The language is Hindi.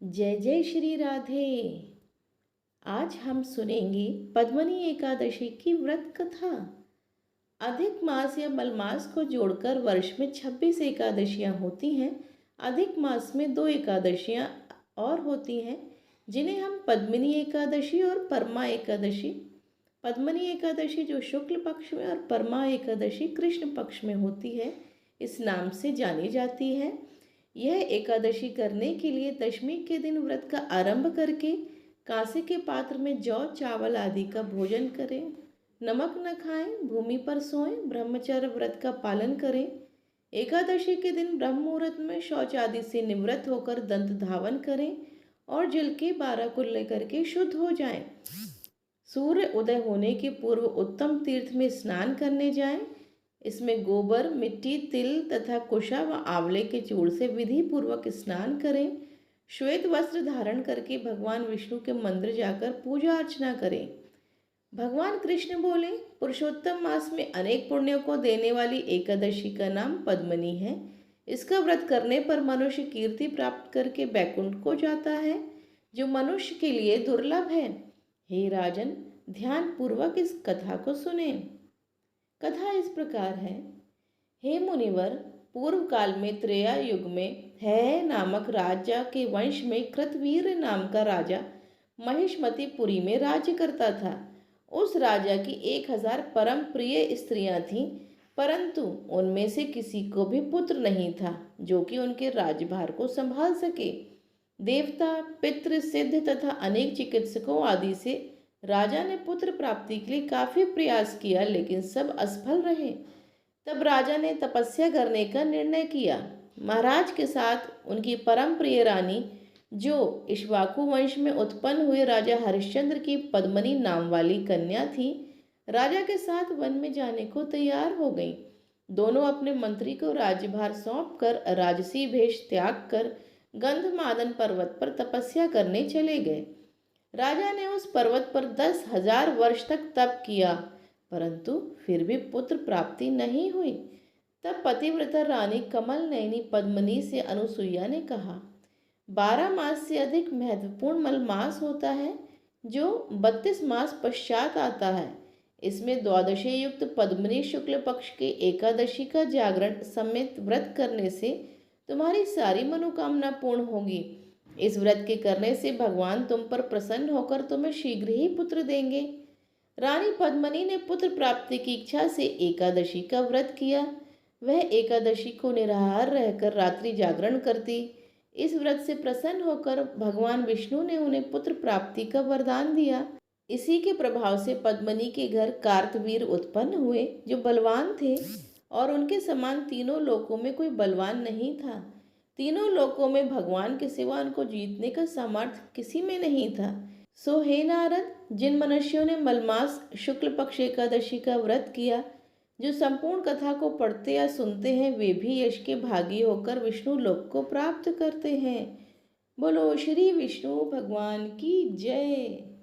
जय जय श्री राधे। आज हम सुनेंगे पद्मनी एकादशी की व्रत कथा। अधिक मास या मलमास को जोड़कर वर्ष में 26 एकादशियां होती हैं। अधिक मास में दो एकादशियां और होती हैं जिन्हें हम पद्मिनी एकादशी और परमा एकादशी। पद्मनी एकादशी जो शुक्ल पक्ष में और परमा एकादशी कृष्ण पक्ष में होती है, इस नाम से जानी जाती है। यह एकादशी करने के लिए दशमी के दिन व्रत का आरंभ करके कांसे के पात्र में जौ चावल आदि का भोजन करें, नमक न खाएं, भूमि पर सोएं, ब्रह्मचर्य व्रत का पालन करें। एकादशी के दिन ब्रह्म मुहूर्त में शौच आदि से निवृत्त होकर दंत धावन करें और जल के 12 कुल्ले करके शुद्ध हो जाएं। सूर्य उदय होने के पूर्व उत्तम तीर्थ में स्नान करने जाएं। इसमें गोबर, मिट्टी, तिल तथा कुशा व आंवले के चूर्ण से विधि पूर्वक स्नान करें। श्वेत वस्त्र धारण करके भगवान विष्णु के मंदिर जाकर पूजा अर्चना करें। भगवान कृष्ण बोले, पुरुषोत्तम मास में अनेक पुण्यों को देने वाली एकादशी का नाम पद्मनी है। इसका व्रत करने पर मनुष्य कीर्ति प्राप्त करके बैकुंठ को जाता है, जो मनुष्य के लिए दुर्लभ है। हे राजन, ध्यान पूर्वक इस कथा को सुने। कथा इस प्रकार है। हे मुनिवर, पूर्व काल में त्रेया युग में है नामक राजा के वंश में कृतवीर नाम का राजा महिष्मतिपुरी में राज्य करता था। उस राजा की 1000 परम प्रिय स्त्रियां थीं, परंतु उनमें से किसी को भी पुत्र नहीं था जो कि उनके राज्यभार को संभाल सके। देवता, पितृ, सिद्ध तथा अनेक चिकित्सकों आदि से राजा ने पुत्र प्राप्ति के लिए काफी प्रयास किया, लेकिन सब असफल रहे। तब राजा ने तपस्या करने का निर्णय किया। महाराज के साथ उनकी परम प्रिय रानी, जो इक्ष्वाकु वंश में उत्पन्न हुए राजा हरिश्चंद्र की पद्मनी नाम वाली कन्या थी, राजा के साथ वन में जाने को तैयार हो गईं। दोनों अपने मंत्री को राज्यभार सौंपकर राजसी भेष त्याग कर गंधमादन पर्वत पर तपस्या करने चले गए। राजा ने उस पर्वत पर 10,000 वर्ष तक तप किया, परंतु फिर भी पुत्र प्राप्ति नहीं हुई। तब पतिव्रता रानी कमल नयनी पद्मनी से अनुसुईया ने कहा, 12 मास से अधिक महत्वपूर्ण मलमास होता है, जो 32 मास पश्चात आता है। इसमें द्वादशी युक्त पद्मनी शुक्ल पक्ष के एकादशी का जागरण समेत व्रत करने से तुम्हारी सारी मनोकामना पूर्ण होगी। इस व्रत के करने से भगवान तुम पर प्रसन्न होकर तुम्हें शीघ्र ही पुत्र देंगे। रानी पद्मनी ने पुत्र प्राप्ति की इच्छा से एकादशी का व्रत किया। वह एकादशी को निराहार रहकर रात्रि जागरण करती। इस व्रत से प्रसन्न होकर भगवान विष्णु ने उन्हें पुत्र प्राप्ति का वरदान दिया। इसी के प्रभाव से पद्मनी के घर कार्तवीर उत्पन्न हुए, जो बलवान थे, और उनके समान तीनों लोकों में कोई बलवान नहीं था। तीनों लोकों में भगवान के सिवा उनको जीतने का सामर्थ्य किसी में नहीं था। सो हे नारद, जिन मनुष्यों ने मलमास शुक्ल पक्ष एकादशी का व्रत किया, जो संपूर्ण कथा को पढ़ते या सुनते हैं, वे भी यश के भागी होकर विष्णु लोक को प्राप्त करते हैं। बोलो श्री विष्णु भगवान की जय।